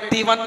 81۔